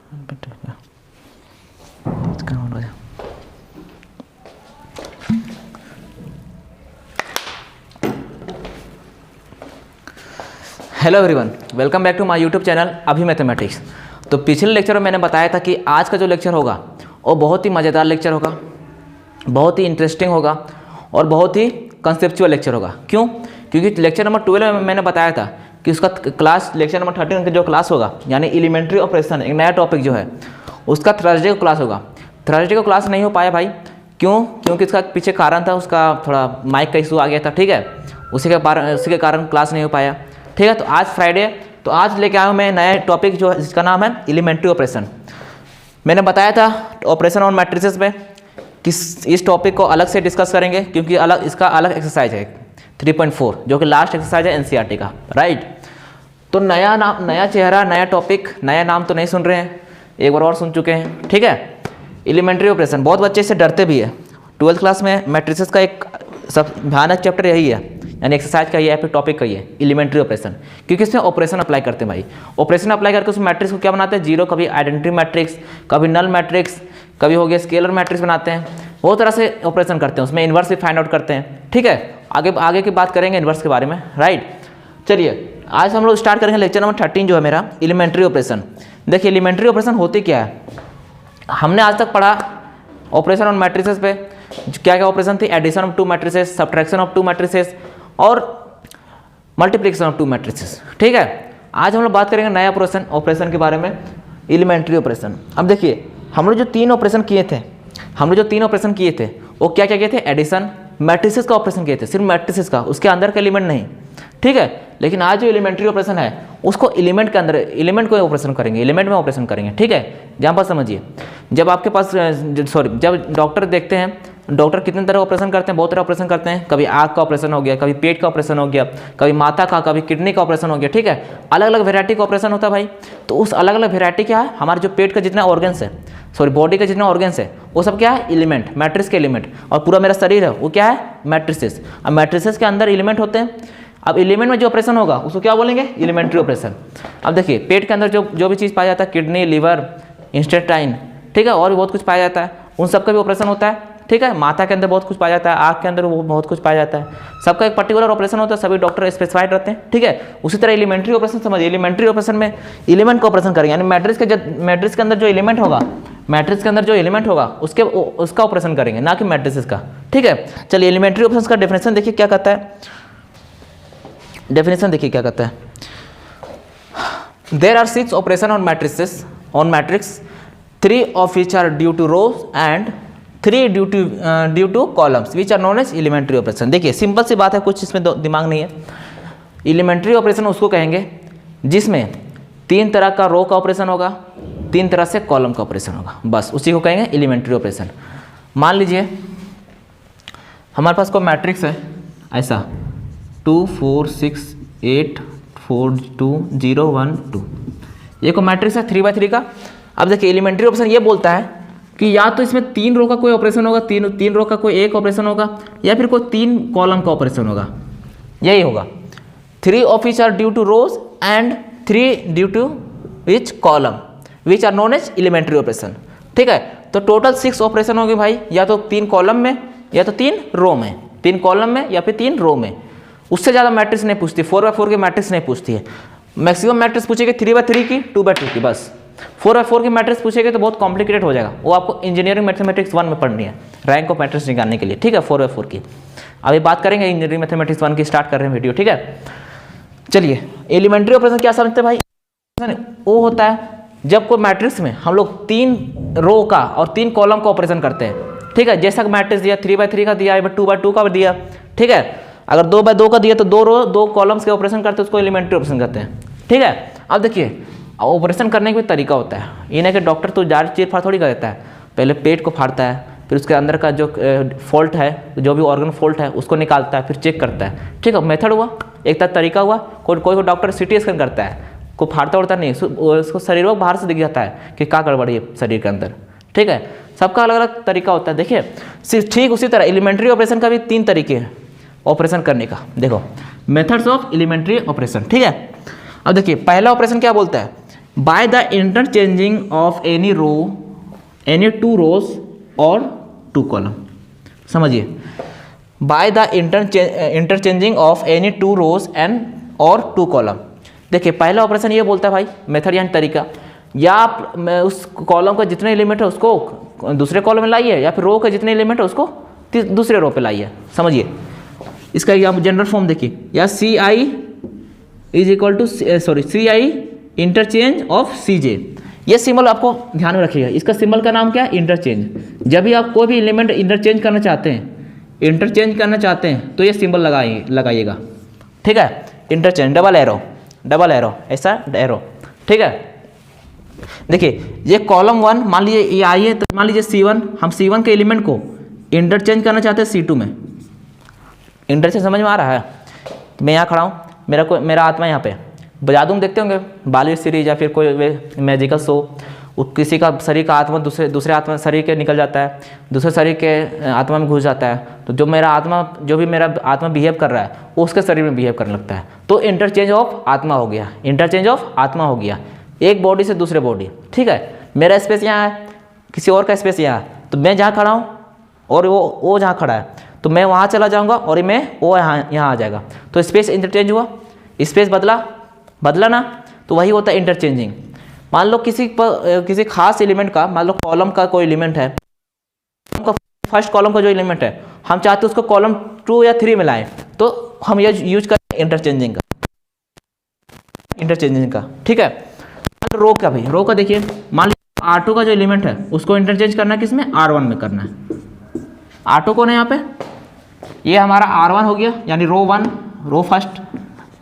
Hello everyone, welcome back to my YouTube channel अभी mathematics. तो पिछले लेक्चर में मैंने बताया था कि आज का जो लेक्चर होगा वो बहुत ही मज़ेदार लेक्चर होगा, बहुत ही इंटरेस्टिंग होगा और बहुत ही कंसेप्चुअल लेक्चर होगा। क्यों? क्योंकि लेक्चर नंबर 12 में मैंने बताया था कि उसका क्लास लेक्चर नंबर 13 का जो क्लास होगा यानी एलिमेंट्री ऑपरेशन, एक नया टॉपिक जो है उसका थर्सडे को क्लास होगा। थर्सडे को क्लास नहीं हो पाया भाई। क्यों? क्योंकि इसका पीछे कारण था, उसका थोड़ा माइक का इशू आ गया था, ठीक है, उसी के कारण क्लास नहीं हो पाया, ठीक है। तो आज फ्राइडे, तो आज लेके आया हूँ मैं नया टॉपिक जो है जिसका नाम है एलिमेंट्री ऑपरेशन। मैंने बताया था ऑपरेशन ऑन मैट्रिसेस में कि इस टॉपिक को अलग से डिस्कस करेंगे क्योंकि इसका अलग एक्सरसाइज है 3.4 जो कि लास्ट एक्सरसाइज है एनसीईआरटी का, राइट। तो नया नाम, नया चेहरा, नया टॉपिक, नया नाम तो नहीं सुन रहे हैं, एक बार और सुन चुके हैं, ठीक है। एलिमेंट्री ऑपरेशन, बहुत बच्चे इससे डरते भी है। 12th क्लास में मैट्रिसेस का एक सब भयानक चैप्टर यही है, यानी एक्सरसाइज का ये है, फिर टॉपिक का ये एलिमेंट्री ऑपरेशन, क्योंकि इसमें ऑपरेशन अप्लाई करते हैं भाई। ऑपरेशन अप्लाई करके उस मैट्रिक्स को क्या बनाते हैं, जीरो, कभी आइडेंटिटी मैट्रिक्स, कभी नल मैट्रिक्स, कभी हो गया स्केलर मैट्रिक्स बनाते हैं। बहुत तरह से ऑपरेशन करते हैं, उसमें इन्वर्स भी फाइंड आउट करते हैं, ठीक है। आगे की बात करेंगे इन्वर्स के बारे में, राइट। चलिए आज हम लोग स्टार्ट करेंगे लेक्चर नंबर 13 जो है मेरा एलिमेंट्री ऑपरेशन। देखिए एलिमेंट्री ऑपरेशन होती क्या है, हमने आज तक पढ़ा ऑपरेशन ऑन मैट्रिसेस पे क्या क्या ऑपरेशन थी, addition of two matrices, subtraction of two matrices और मल्टीप्लिकेशन ऑफ टू मैट्रिसेस, ठीक है। आज हम लोग बात करेंगे नया ऑपरेशन के बारे में, एलिमेंट्री ऑपरेशन। अब देखिए हम लोग जो तीन ऑपरेशन किए थे वो क्या क्या किए थे, एडिशन, मैट्रिसेस का ऑपरेशन किए थे, सिर्फ मैट्रिसेस का, उसके अंदर का एलिमेंट नहीं, ठीक है। लेकिन आज जो एलिमेंट्री ऑपरेशन है उसको एलिमेंट के अंदर, एलिमेंट को ऑपरेशन करेंगे, एलिमेंट में ऑपरेशन करेंगे, ठीक है। जहाँ पर समझिए, जब आपके पास जब डॉक्टर देखते हैं, डॉक्टर कितने तरह ऑपरेशन करते हैं, बहुत तरह ऑपरेशन करते हैं। कभी आँख का ऑपरेशन हो गया, कभी पेट का ऑपरेशन हो गया, कभी माथा का, कभी किडनी का ऑपरेशन हो गया, ठीक है। अलग अलग वेरायटी का ऑपरेशन होता है भाई। तो उस अलग अलग वेरायटी क्या है, हमारे जो पेट का जितना ऑर्गन्स है, बॉडी का जितना ऑर्गन्स है वो सब क्या है, एलिमेंट, मैट्रिक्स के एलिमेंट। और पूरा मेरा शरीर है वो क्या है, मैट्रिसेस। अब मैट्रिसेस के अंदर एलिमेंट होते हैं। अब एलिमेंट में जो ऑपरेशन होगा उसको क्या बोलेंगे, एलिमेंट्री ऑपरेशन। अब देखिए पेट के अंदर जो भी चीज़ पाया जाता है, किडनी, लिवर, इंटेस्टाइन, ठीक है, और भी बहुत कुछ पाया जाता है, उन सबका भी ऑपरेशन होता है, ठीक है। माथा के अंदर बहुत कुछ पाया जाता है, आँख के अंदर वो बहुत कुछ पाया जाता है, सबका एक पर्टिकुलर ऑपरेशन होता है, सभी डॉक्टर स्पेसिफाइड रहते हैं, ठीक है। उसी तरह एलिमेंट्री ऑपरेशन समझिए, एलिमेंट्री ऑपरेशन में एलिमेंट का ऑपरेशन करेंगे, यानी मैट्रिक्स के अंदर जो एलिमेंट होगा उसका ऑपरेशन करेंगे, ना कि मैट्रिसेस का, ठीक है। चलिए एलिमेंट्री ऑपरेशन का डेफिनेशन देखिए क्या कहता है, there are 6 operation on matrix 3 of which are due to rows and 3 due to columns which are known as elementary operation। देखिए सिंपल सी बात है, कुछ इसमें दिमाग नहीं है। एलिमेंट्री ऑपरेशन उसको कहेंगे जिसमें 3 तरह का रो का ऑपरेशन होगा, 3 तरह से कॉलम का ऑपरेशन होगा, बस उसी को कहेंगे एलिमेंट्री ऑपरेशन। मान लीजिए हमारे पास कोई मैट्रिक्स है ऐसा 2 4 6 8 4 2 0 1 2, ये कोई मैट्रिक्स है 3x3 का। अब देखिए एलिमेंट्री ऑपरेशन ये बोलता है कि या तो इसमें 3 रो का कोई ऑपरेशन होगा, तीन रो का कोई एक ऑपरेशन होगा, या फिर कोई 3 कॉलम का ऑपरेशन होगा, यही होगा। 3 of which are due to rows and 3 due to which column which are known as elementary operation, ठीक है। तो टोटल 6 ऑपरेशन होंगे भाई, या तो 3 कॉलम में, या तो 3 रो में, 3 कॉलम में या फिर 3 रो में। उससे ज़्यादा मैट्रिक्स नहीं पूछती, 4x4 की मैट्रिक्स नहीं पूछती है। मैक्सिमम मैट्रिक्स पूछेगी 3x3 की, 2x2 की, बस। 4x4 की मैट्रिक्स पूछेगी तो बहुत कॉम्प्लिकेटेड हो जाएगा, वो आपको इंजीनियरिंग मैथमेटिक्स 1 में पढ़नी है, रैंक ऑफ मैट्रिक्स निकालने के लिए, ठीक है, 4x4 की। अभी बात करेंगे इंजीनियरिंग मैथमेटिक्स 1 की, स्टार्ट कर रहे हैं वीडियो, ठीक है। चलिए एलिमेंट्री ऑपरेशन क्या समझते हैं भाई, वो होता है जब कोई मैट्रिक्स में हम लोग 3 रो का और 3 कॉलम का ऑपरेशन करते हैं, ठीक है। जैसा मैट्रिक्स दिया 3x3 का दिया, 2x2 का दिया, ठीक है। अगर 2x2 का दिया तो 2 रो 2 कॉलम्स के ऑपरेशन करते हैं, उसको एलिमेंट्री ऑपरेशन करते हैं, ठीक है। अब देखिए ऑपरेशन करने का भी तरीका होता है, ये नहीं कि डॉक्टर तो जार चीर फाड़ थोड़ी कर देता है, पहले पेट को फाड़ता है, फिर उसके अंदर का जो फॉल्ट है, जो भी ऑर्गन फॉल्ट है उसको निकालता है, फिर चेक करता है, ठीक है। मेथड हुआ, एक तरीका हुआ। कोई डॉक्टर CT स्कैन करता है, को फाड़ता उड़ता नहीं, उसको शरीर को बाहर से दिख जाता है कि क्या गड़बड़ी है शरीर के अंदर, ठीक है। सबका अलग अलग तरीका होता है। देखिए सिर्फ ठीक उसी तरह एलिमेंट्री ऑपरेशन का भी 3 तरीके हैं ऑपरेशन करने का। देखो मेथड्स ऑफ एलिमेंट्री ऑपरेशन, ठीक है। अब देखिए पहला ऑपरेशन क्या बोलता है by the interchanging of any row, any two rows और टू कॉलम। समझिए, by the interchanging of any two rows and और टू कॉलम। देखिए पहला ऑपरेशन ये बोलता है भाई, मेथड यानी तरीका, या आप उस कॉलम का जितने एलिमेंट है उसको दूसरे कॉलम में लाइए, या फिर रो के जितने एलिमेंट है उसको दूसरे रो पे लाइए। समझिए इसका आप जनरल फॉर्म देखिए, या C I is equal to C I interchange of C J. ये सिंबल आपको ध्यान में रखिएगा, इसका सिंबल का नाम क्या है, इंटरचेंज। जब भी आप कोई भी एलिमेंट इंटरचेंज करना चाहते हैं, तो ये सिंबल लगाइएगा, ठीक है। इंटरचेंज, डबल एरो ऐसा एरो, ठीक है। देखिए ये कॉलम 1 मान लीजिए ये आई है, तो मान लीजिए C1, हम C1 के एलिमेंट को इंटरचेंज करना चाहते हैं C2 में। इंटरचेंज समझ में आ रहा है? मैं यहाँ खड़ा हूँ, मेरा आत्मा यहाँ पे, बजा दूँ, देखते होंगे बॉलीवुड सीरीज या फिर कोई मैजिकल शो, किसी का शरीर का आत्मा दूसरे आत्मा शरीर के निकल जाता है, दूसरे शरीर के आत्मा में घुस जाता है, तो जो भी मेरा आत्मा बिहेव कर रहा है वो उसके शरीर में बिहेव करने लगता है। तो इंटरचेंज ऑफ आत्मा हो गया, एक बॉडी से दूसरे बॉडी, ठीक है। मेरा स्पेस यहाँ है, किसी और का स्पेस यहाँ है, तो मैं जहाँ खड़ा हूँ और वो जहाँ खड़ा है, तो मैं वहाँ चला जाऊँगा और वो यहाँ आ जाएगा, तो स्पेस इंटरचेंज हुआ, स्पेस बदला ना, तो वही होता है इंटरचेंजिंग। मान लो किसी खास एलिमेंट का, मान लो कॉलम का कोई एलिमेंट है, फर्स्ट कॉलम का जो एलिमेंट है हम चाहते हैं उसको कॉलम 2 या 3 में लाएं, तो हम ये यूज करें इंटरचेंजिंग का, ठीक है। रो का देखिए, मान लीजिए R2 का जो एलिमेंट है उसको इंटरचेंज करना है किसमें, R1 में करना है। R2 कौन है यहाँ पे, ये हमारा R1 हो गया, यानी रो 1 रो फर्स्ट,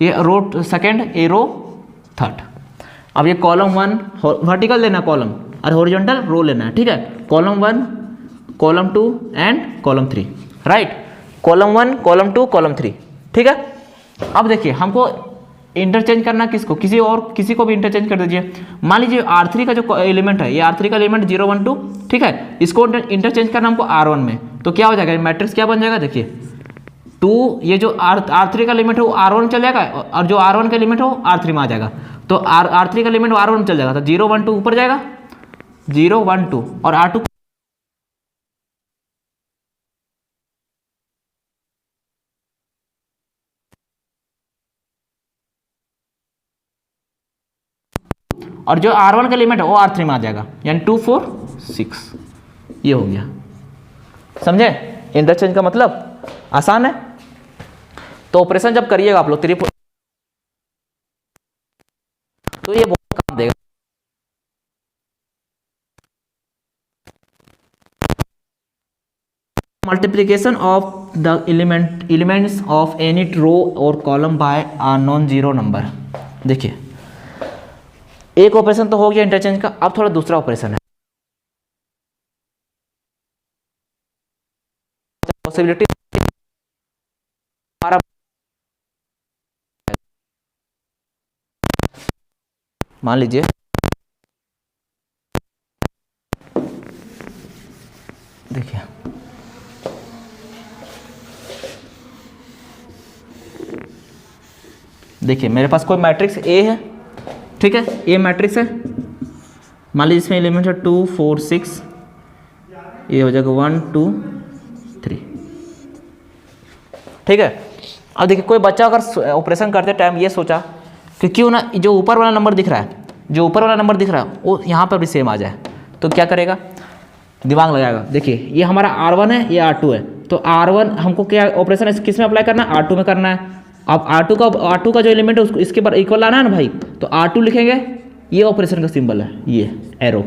ये रो सेकेंड, ये रो थर्ड। अब ये कॉलम 1 वर्टिकल लेना कॉलम और हॉरिजॉन्टल रो लेना है, ठीक है। Column 1 column 2 and column 3, right. Column 1 column 2 column 3, ठीक है। अब देखिए हमको इंटरचेंज करना किसको, किसी को भी इंटरचेंज कर दीजिए। मान लीजिए R3 का जो एलिमेंट है, ये R3 का एलिमेंट 0 1 2, ठीक है, इसको इंटरचेंज करना हमको R1 में, तो क्या हो जाएगा, मैट्रिक्स क्या बन जाएगा, देखिए 2, ये जो R3 का एलिमेंट है वो R1 में चल जाएगा, और जो R1 का एलिमेंट है वो R3 में आ जाएगा, तो R3 का एलिमेंट R1 में चल जाएगा, तो 0 1 2 ऊपर जाएगा, 0 1 2, और R2 और जो R1 का एलिमेंट है वो R3 में आ जाएगा, यानी 2 4 6, ये हो गया। समझे इंटरचेंज का मतलब? आसान है। तो ऑपरेशन जब करिएगा आप लोग तो ये बहुत काम देगा। Multiplication of the elements of any row और column by a non zero number. देखिए एक ऑपरेशन तो हो गया इंटरचेंज का, अब थोड़ा दूसरा ऑपरेशन है, पॉसिबिलिटी। मान लीजिए देखिए मेरे पास कोई मैट्रिक्स ए है, ठीक है, ए मैट्रिक्स है। मान लीजिए इसमें एलिमेंट है 2 4 6, ये हो जाएगा 1 2 3, ठीक है। अब देखिए कोई बच्चा अगर ऑपरेशन करते टाइम ये सोचा कि क्यों ना जो ऊपर वाला नंबर दिख रहा है वो यहाँ पर भी सेम आ जाए, तो क्या करेगा, दिमाग लगाएगा। देखिए ये हमारा R1 है, ये R2 है, तो R1 हमको क्या ऑपरेशन किस में अप्लाई करना है, R2 में करना है। अब R2 का जो एलिमेंट है उसको इसके पर इक्वल लाना है ना भाई, तो R2 लिखेंगे, ये ऑपरेशन का सिंबल है, ये एरो।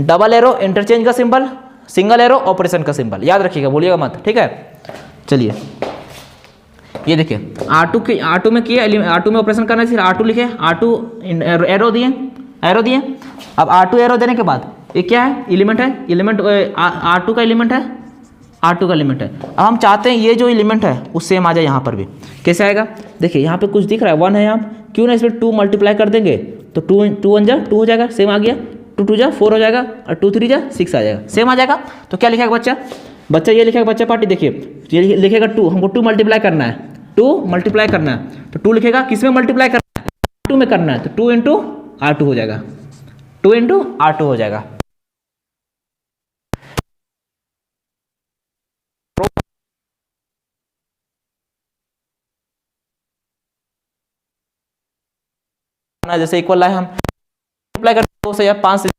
डबल एरो इंटरचेंज का सिंबल, सिंगल एरो ऑपरेशन का सिंबल, याद रखिएगा, बोलिएगा मत, ठीक है। चलिए ये देखिए R2 में किए, R2 में ऑपरेशन करना है, फिर R2 लिखे, R2 एरो दिए। अब R2 एरो देने के बाद ये क्या है, एलिमेंट R2 का एलिमेंट है, अब हम चाहते हैं ये जो एलिमेंट है वो सेम आ जाए यहाँ पर भी। कैसे आएगा, देखिए यहाँ पे कुछ दिख रहा है 1 है यहाँ, क्यों ना इसमें 2 मल्टीप्लाई कर देंगे, तो 2 1 जा 2 हो जाएगा, सेम आ गया, 2 2 जा 4 हो जाएगा, और 2 3 जा 6 आ जाएगा, सेम आ जाएगा। तो क्या लिखेगा बच्चा ये लिखेगा, बच्चा पार्टी देखिए ये लिखेगा 2, हमको 2 मल्टीप्लाई करना है, तो 2 लिखेगा, किस में मल्टीप्लाई करना है, 2 में करना है, तो 2 × R2 हो जाएगा, 2 इंटू R2 हो जाएगा। जैसे इक्वल है, हम मल्टीप्लाई करते हैं 2 से या 5 से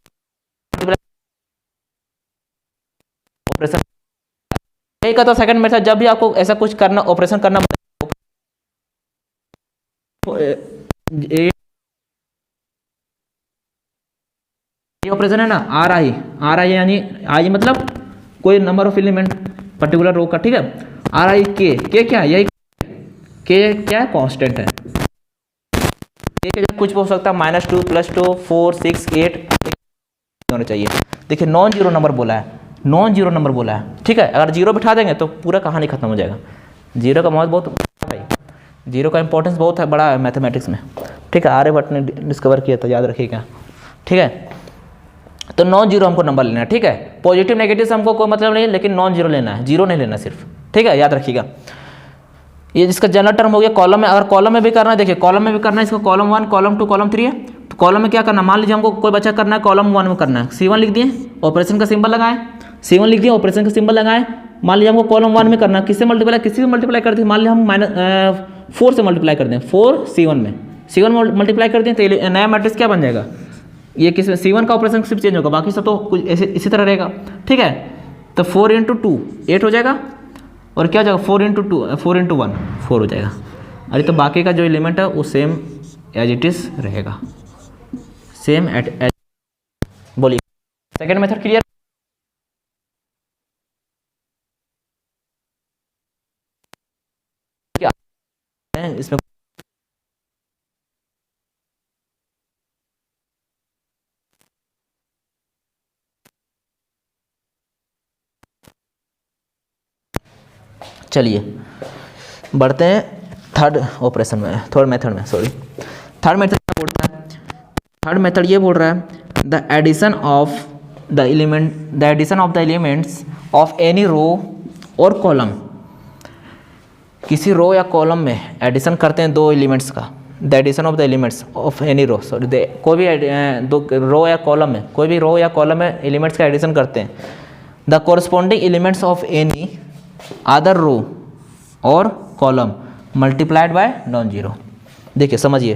ऑपरेशन। यही का तो सेकंड मेथड, जब भी आपको ऐसा कुछ करना, ऑपरेशन करना ये ऑपरेशन है ना, आर आई यानी आई मतलब कोई number of element particular row का, ठीक है। आर आई के क्या है, यही के क्या है, कांस्टेंट है। के जब कुछ भी हो सकता है, -2 +2 4 6 8 होना चाहिए। देखिए नॉन जीरो नंबर बोला है, नॉन जीरो नंबर बोला है, ठीक है। अगर जीरो बिठा देंगे तो पूरा कहानी खत्म हो जाएगा। जीरो का महत्व बहुत भाई, जीरो का इंपॉर्टेंस बहुत है, बड़ा है मैथमेटिक्स में, ठीक है। आर्यभट्ट ने डिस्कवर किया था, याद रखिएगा, ठीक है। तो नॉन जीरो हमको नंबर लेना है, ठीक है। पॉजिटिव नेगेटिव से हमको कोई मतलब नहीं, लेकिन नॉन जीरो लेना है, जीरो नहीं लेना सिर्फ, ठीक है, याद रखिएगा। ये जिसका जनरल टर्म हो गया कॉलम में। अगर कॉलम में भी करना है, देखिए कॉलम में भी करना है, इसको कॉलम 1 कॉलम 2 कॉलम 3 है। तो कॉलम में क्या करना, मान लीजिए हमको कोई बच्चा करना है कॉलम 1 में करना है, C1 लिख दिए, ऑपरेशन का सिंबल लगाए, C1 लिख दिए, ऑपरेशन का सिंबल लगाए। मान लीजिए हमको कॉलम 1 में करना है, किससे मल्टीप्लाई, किसी से मल्टीप्लाई कर दें, मान लीजिए हम -4 से मल्टीप्लाई कर दें, 4 C1 में, C1 मल्टीप्लाई कर दें तो नया मैट्रिक्स क्या बन जाएगा, ये किस C1 का ऑपरेशन सिर्फ चेंज होगा, बाकी सब तो कुछ ऐसे इसी तरह रहेगा, ठीक है। तो 4 × 2 8 हो जाएगा, और क्या हो जाएगा 4 × 2 4 × 1 4 हो जाएगा। अरे तो बाकी का जो एलिमेंट है वो सेम एज इट इज रहेगा, सेम एज। बोलिए सेकेंड मेथड क्लियर। क्या इसमें चलिए बढ़ते हैं थर्ड ऑपरेशन में, थर्ड मेथड में, सॉरी। थर्ड मेथड क्या बोल रहा है, थर्ड मेथड ये बोल रहा है the addition of the elements of any row और कॉलम। किसी रो या कॉलम में एडिशन करते हैं दो एलिमेंट्स का, the addition of the elements of any row, sorry कोई भी दो रो या कॉलम में, कोई भी रो या कॉलम में एलिमेंट्स का एडिशन करते हैं, the corresponding elements of any other row और column multiplied by non zero. देखिए समझिए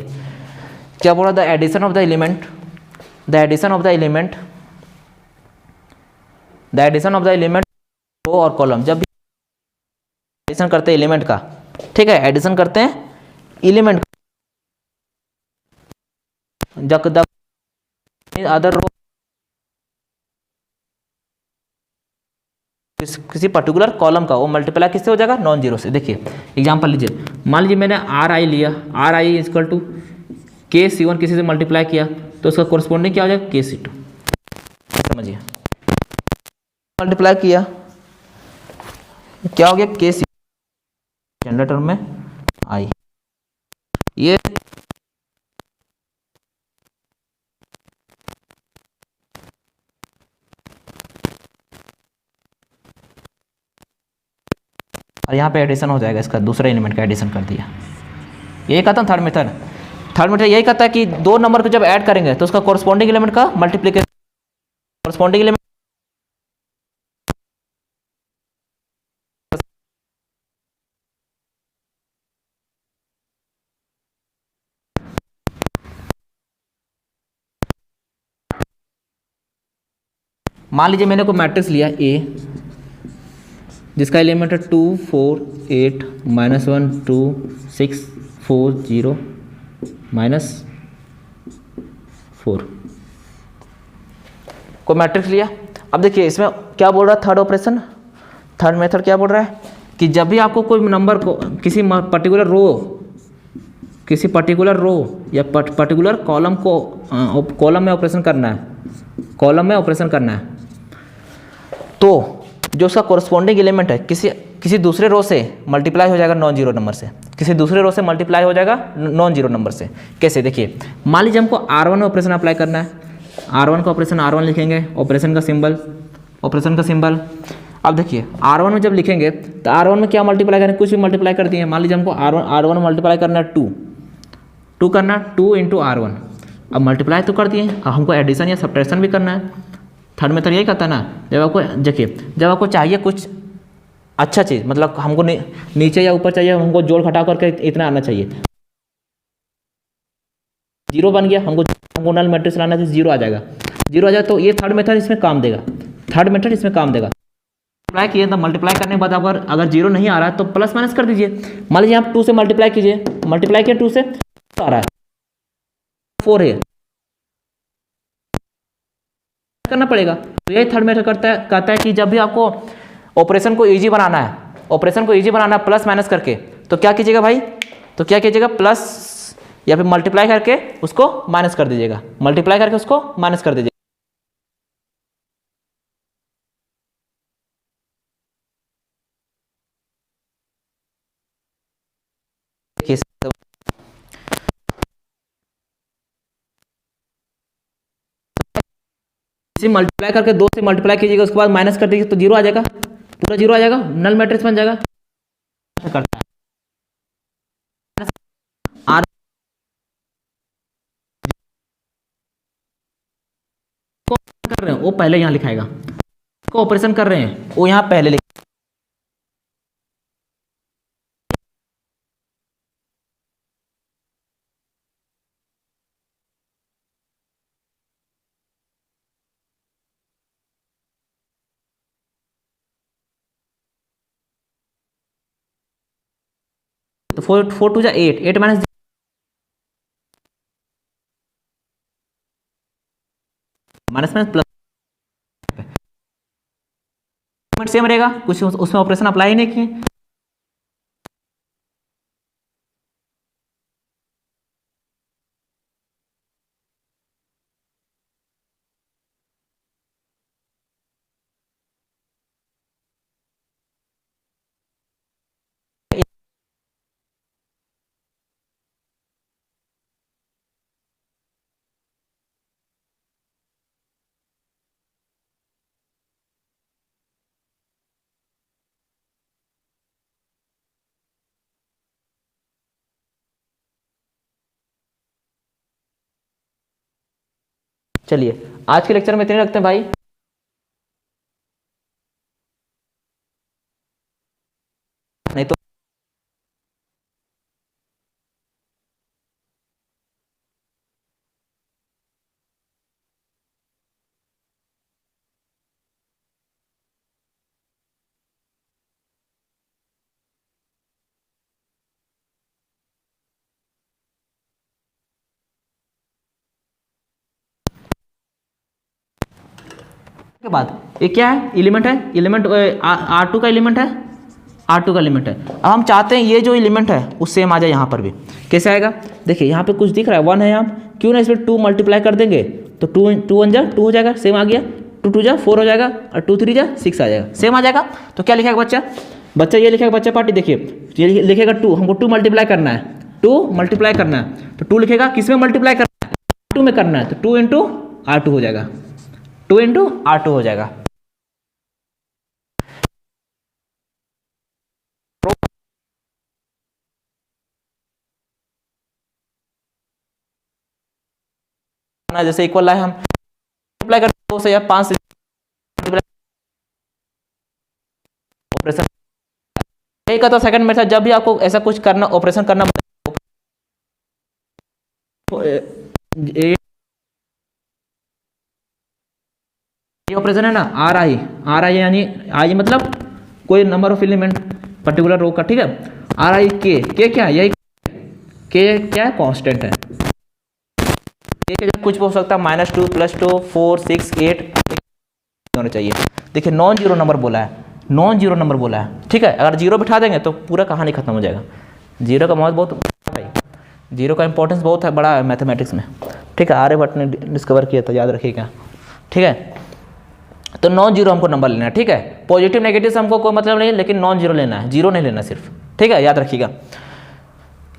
क्या बोला, the addition of the element, the addition of the element, the addition of the element row और कॉलम, जब भी एडिशन करते हैं एलिमेंट का, ठीक है, एडिशन करते हैं एलिमेंट, जब अदर रो किसी पर्टिकुलर कॉलम का, वो मल्टीप्लाई किससे हो जाएगा, नॉन जीरो से। देखिए एग्जांपल लीजिए, मान लीजिए मैंने आर आई लिया, आर आई इक्वल टू के C1 किसी से मल्टीप्लाई किया, तो उसका कोरस्पॉन्डिंग क्या हो जाएगा, के C2। समझिए मल्टीप्लाई किया क्या हो गया, के C, जनरल टर्म में आई, ये और यहाँ पे एडिशन हो जाएगा, इसका दूसरा एलिमेंट का एडिशन कर दिया। यही कहता हूँ थर्ड मेथड। थर्ड मेथड यही कहता है कि दो नंबर को जब ऐड करेंगे तो उसका कोरस्पॉन्डिंग एलिमेंट का मल्टीप्लिकेशन, कोरस्पॉन्डिंग एलिमेंट मान लीजिए मैंने कोई मैट्रिक्स लिया A जिसका एलिमेंट है 2 4 8 -1 2 6 4 0 -4, कोई मैट्रिक्स लिया। अब देखिए इसमें क्या बोल रहा है थर्ड ऑपरेशन, थर्ड मेथड क्या बोल रहा है कि जब भी आपको कोई नंबर को किसी पर्टिकुलर रो या पर्टिकुलर कॉलम को कॉलम में ऑपरेशन करना है, कॉलम में ऑपरेशन करना है, तो जो उसका कोरस्पॉन्डिंग एलिमेंट है किसी दूसरे रो से मल्टीप्लाई हो जाएगा नॉन जीरो नंबर से, किसी दूसरे रो से मल्टीप्लाई हो जाएगा नॉन जीरो नंबर से। कैसे, देखिए मान लीजिए हमको R1 में ऑपरेशन अप्लाई करना है, R1 का ऑपरेशन R1 लिखेंगे, ऑपरेशन का सिंबल। अब देखिए R1 में जब लिखेंगे तो R1 में क्या मल्टीप्लाई करें, कुछ भी मल्टीप्लाई कर दिए। मान लीजिए हमको R1 में मल्टीप्लाई करना है 2 करना 2 × R1, अब मल्टीप्लाई तो कर दिए, अब हमको एडिशन या सब्ट्रैक्शन भी करना है। थर्ड मेथड यही करता है ना, जब आपको देखिए जब आपको चाहिए कुछ अच्छा चीज़, मतलब हमको नीचे या ऊपर चाहिए, हमको जोड़ घटा करके इतना आना चाहिए। जीरो बन गया, हमको नल मैट्रिक्स लाना है, जीरो आ जाएगा, जीरो आ जाएगा। तो ये थर्ड मेथड इसमें काम देगा, थर्ड मेथड इसमें काम देगा। मल्टीप्लाई किए तो मल्टीप्लाई करने के बाद अगर जीरो नहीं आ रहा है तो प्लस माइनस कर दीजिए। मान लीजिए आप 2 से मल्टीप्लाई कीजिए, मल्टीप्लाई किया 2 से, आ रहा है 4 है, करना पड़ेगा। तो यही थर्ड मेथड कहता है कि जब भी आपको ऑपरेशन को इजी बनाना है, ऑपरेशन को इजी बनाना है प्लस माइनस करके, तो क्या कीजिएगा भाई, तो क्या कीजिएगा, प्लस या फिर मल्टीप्लाई करके उसको माइनस कर दीजिएगा, मल्टीप्लाई करके उसको माइनस कर दीजिएगा। इसे मल्टीप्लाई करके 2 से मल्टीप्लाई कीजिएगा, उसके बाद माइनस कर दीजिए तो जीरो आ जाएगा, पूरा जीरो आ जाएगा, नल मैट्रिक्स बन जाएगा। करता है आर कर रहे हैं वो पहले यहाँ लिखाएगा, को ऑपरेशन कर रहे हैं वो यहाँ पहले लिख, तो 4 2 जा 8, 8 minus minus minus plus, same रहेगा, कुछ उसमें ऑपरेशन अप्लाई ही नहीं किए। चलिए आज के लेक्चर में इतने रखते हैं भाई, नहीं तो के बाद ये क्या है, एलिमेंट है, एलिमेंट R2 का एलिमेंट है, R2 का एलिमेंट है। अब हम चाहते हैं ये जो एलिमेंट है वो सेम आ जाए यहाँ पर भी। कैसे आएगा, देखिए यहाँ पे कुछ दिख रहा है 1 है यहाँ, क्यों ना इसमें 2 मल्टीप्लाई कर देंगे तो 2 1 जा 2 हो जाएगा, सेम आ गया, 2 2 जा 4 हो जाएगा, और 2 3 जा 6 आ जाएगा, सेम आ जाएगा। तो क्या लिखेगा बच्चा ये लिखेगा बच्चा पार्टी, देखिए ये लिखेगा 2, हमको 2 मल्टीप्लाई करना है, 2 मल्टीप्लाई करना है, तो 2 लिखेगा, किस में मल्टीप्लाई करना है, 2 में करना है, तो 2 इंटू R2 हो जाएगा, 2 इंटू R2 हो जाएगा। जैसे इक्वल है, हम मल्टीप्लाई करते 2 से या 5 से ऑपरेशन, यही का तो सेकंड मेथड। जब भी आपको ऐसा कुछ करना, ऑपरेशन करना, ये ऑपरेशन है ना, आर आई यानी आई मतलब कोई number of element particular row का, ठीक है। आर आई के क्या है, यही के क्या है, कांस्टेंट है। के जब कुछ भी हो सकता है, -2 +2 4 6 8 होना चाहिए। देखिए नॉन जीरो नंबर बोला है, नॉन जीरो नंबर बोला है, ठीक है। अगर जीरो बिठा देंगे तो पूरा कहानी खत्म हो जाएगा। जीरो का महत्व बहुत भाई, जीरो का इंपॉर्टेंस बहुत है, बड़ा है मैथमेटिक्स में, ठीक है। आर्यभट्ट ने डिस्कवर किया था, याद रखिएगा, ठीक है। तो नॉन जीरो हमको नंबर लेना है, ठीक है। पॉजिटिव नेगेटिव से हमको कोई मतलब नहीं, लेकिन नॉन जीरो लेना है, जीरो नहीं लेना सिर्फ, ठीक है, याद रखिएगा।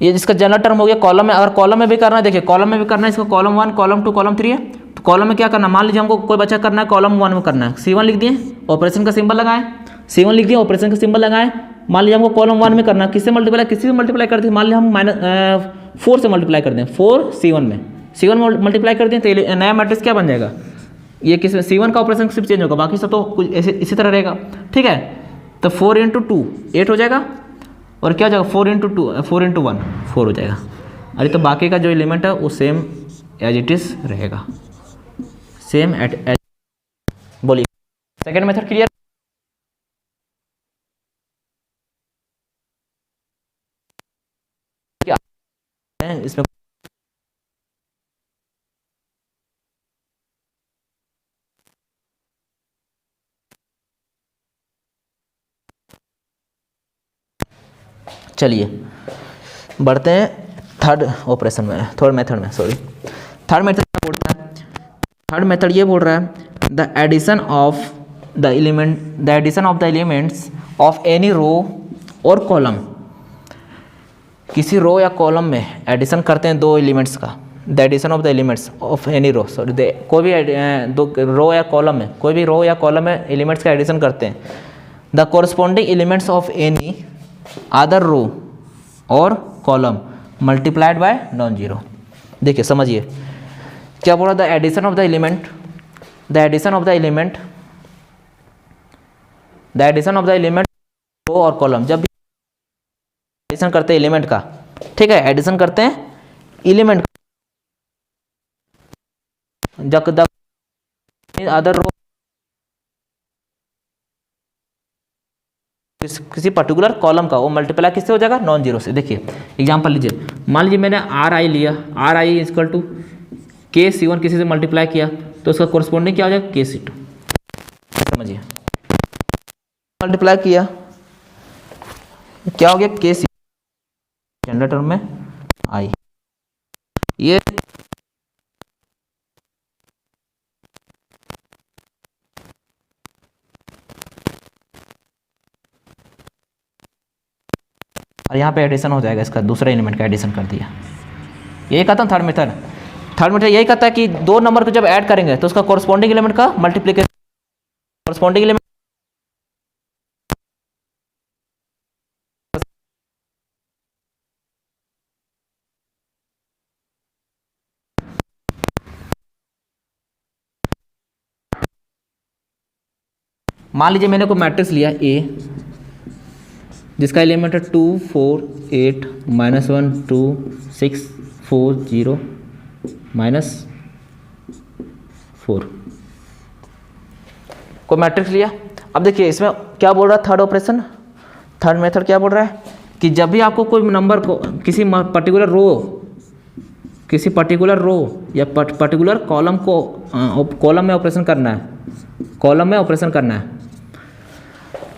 ये जिसका जनरल टर्म हो गया कॉलम में। अगर कॉलम में भी करना है, देखिए कॉलम में भी करना है, इसको कॉलम 1 कॉलम 2 कॉलम 3 है, तो कॉलम में क्या करना है, मान लीजिए हमको कोई बच्चा करना है कॉलम 1 में करना है, C1 लिख दिए, ऑपरेशन का सिंबल लगाएं, C1 लिख दिए, ऑपरेशन का सिंबल लगाएं। मान लीजिए हमको कॉलम 1 में करना है, किससे मल्टीप्लाई, किसी से मल्टीप्लाई करते हैं, मान लीजिए हम -4 से मल्टीप्लाई कर दें, 4 C1 में, C1 मल्टीप्लाई कर दिए तो ये नया मैट्रिक्स क्या बन जाएगा, ये किस C1 का ऑपरेशन सिर्फ चेंज होगा, बाकी सब तो कुछ ऐसे इसी तरह रहेगा, ठीक है। तो 4 × 2 8 हो जाएगा, और क्या हो जाएगा 4 × 2 4 × 1 4 हो जाएगा। अरे तो बाकी का जो एलिमेंट है वो सेम एज इट इज रहेगा, सेम एज। बोलिए सेकेंड मेथड क्लियर। क्या इसमें चलिए बढ़ते हैं थर्ड ऑपरेशन में, थर्ड मेथड में, सॉरी थर्ड मेथड क्या बोल रहा है, थर्ड मेथड ये बोल रहा है the addition of the elements of any row और कॉलम। किसी रो या कॉलम में एडिशन करते हैं दो एलिमेंट्स का, the addition of the elements of any row, sorry कोई भी दो रो या कॉलम में, कोई भी रो या कॉलम में एलिमेंट्स का एडिशन करते हैं, the corresponding elements of any other row और column multiplied by non zero. देखिए समझिए क्या बोला, the addition of the element, the addition of the element, the addition of the element row और कॉलम, जब भी एडिशन करते हैं एलिमेंट का, ठीक है, एडिशन करते हैं एलिमेंट जब अदर रो किसी पर्टिकुलर कॉलम का, वो मल्टीप्लाई किससे हो जाएगा, नॉन जीरो से। देखिए एग्जांपल लीजिए, मान लीजिए मैंने आर आई लिया, आर आई इक्वल टू के C1 किसी से मल्टीप्लाई किया तो उसका कोरस्पॉन्डिंग क्या हो जाएगा के C2। समझिए मल्टीप्लाई किया क्या हो गया के C, स्टैंडर्ड टर्म में आई, ये और यहाँ पे एडिशन हो जाएगा, इसका दूसरा एलिमेंट का एडिशन कर दिया। यही कहता हूँ थर्ड मेथड, थर्ड मेथड यही कहता है कि दो नंबर को जब ऐड करेंगे तो उसका कोरस्पॉन्डिंग एलिमेंट का मल्टीप्लिकेशन, कोरस्पॉन्डिंग एलिमेंट मान लीजिए मैंने कोई मैट्रिक्स लिया ए जिसका एलिमेंट है 2 4 8 -1 2 6 4 0 -4, कोई मैट्रिक्स लिया। अब देखिए इसमें क्या बोल रहा है थर्ड ऑपरेशन, थर्ड मेथड क्या बोल रहा है कि जब भी आपको कोई नंबर को किसी पर्टिकुलर रो, किसी पर्टिकुलर रो या पर्टिकुलर कॉलम को कॉलम में ऑपरेशन करना है, कॉलम में ऑपरेशन करना है,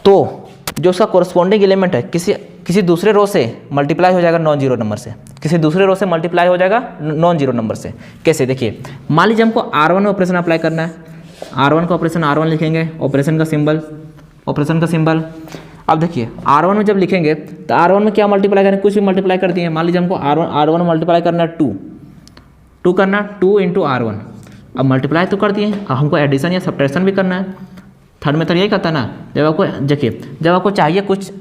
तो जो उसका कोरस्पॉन्डिंग एलिमेंट है किसी दूसरे रो से मल्टीप्लाई हो जाएगा नॉन जीरो नंबर से, किसी दूसरे रो से मल्टीप्लाई हो जाएगा नॉन जीरो नंबर से। कैसे, देखिए मान लीजिए हमको R1 में ऑपरेशन अप्लाई करना है, R1 का ऑपरेशन R1 लिखेंगे, ऑपरेशन का सिंबल, ऑपरेशन का सिंबल। अब देखिए R1 में जब लिखेंगे तो R1 में क्या मल्टीप्लाई करें, कुछ भी मल्टीप्लाई कर दिए। मान लीजिए हमको R1 में मल्टीप्लाई करना है 2 करना, 2 × R1। अब मल्टीप्लाई तो कर दिए, अब हमको एडिशन या सब्ट्रैक्शन भी करना है। थर्ड मेथड यही कहता है ना, जब आपको देखिए जब आपको चाहिए कुछ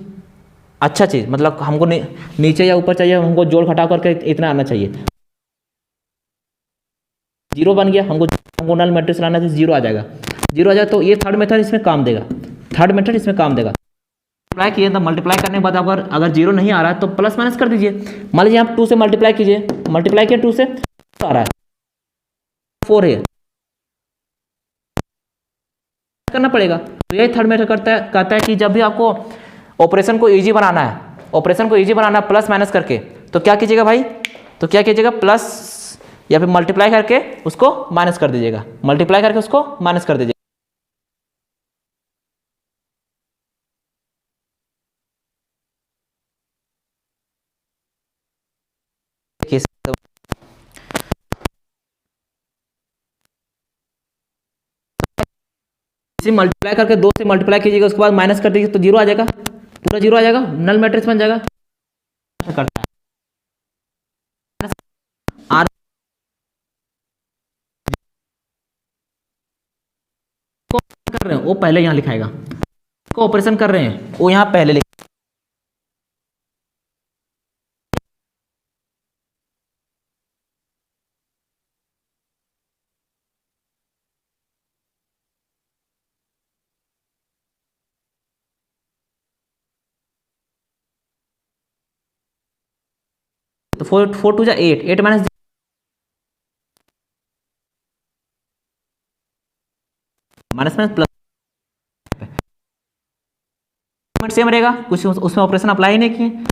अच्छा चीज़, मतलब हमको नीचे या ऊपर चाहिए, हमको जोड़ घटा करके इतना आना चाहिए, जीरो बन गया, हमको नल मैट्रिक्स लाना है, जीरो आ जाएगा, जीरो आ जाएगा। तो ये थर्ड मेथड इसमें काम देगा, थर्ड मेथड इसमें काम देगा। मल्टीप्लाई किए तो मल्टीप्लाई करने के बाद अगर जीरो नहीं आ रहा है तो प्लस माइनस कर दीजिए। मान लीजिए आप 2 से मल्टीप्लाई कीजिए, मल्टीप्लाई किया 2 से, आ रहा है 4 है, करना पड़ेगा। तो यही थर्ड मेथड कहता है कि जब भी आपको ऑपरेशन को इजी बनाना है, ऑपरेशन को इजी बनाना है प्लस माइनस करके, तो क्या कीजिएगा भाई, तो क्या कीजिएगा, प्लस या फिर मल्टीप्लाई करके उसको माइनस कर दीजिएगा, मल्टीप्लाई करके उसको माइनस कर दीजिएगा। इसे मल्टीप्लाई करके 2 से मल्टीप्लाई कीजिएगा, उसके बाद माइनस कर दीजिए तो जीरो आ जाएगा, पूरा जीरो आ जाएगा, नल मैट्रिक्स बन जाएगा। करता है आर कर रहे हैं वो पहले यहाँ लिखाएगा, को ऑपरेशन कर रहे हैं वो यहाँ पहले तो 4 टू जा 8, 8 minus minus minus plus same रहेगा, कुछ उसमें ऑपरेशन अप्लाई नहीं किए।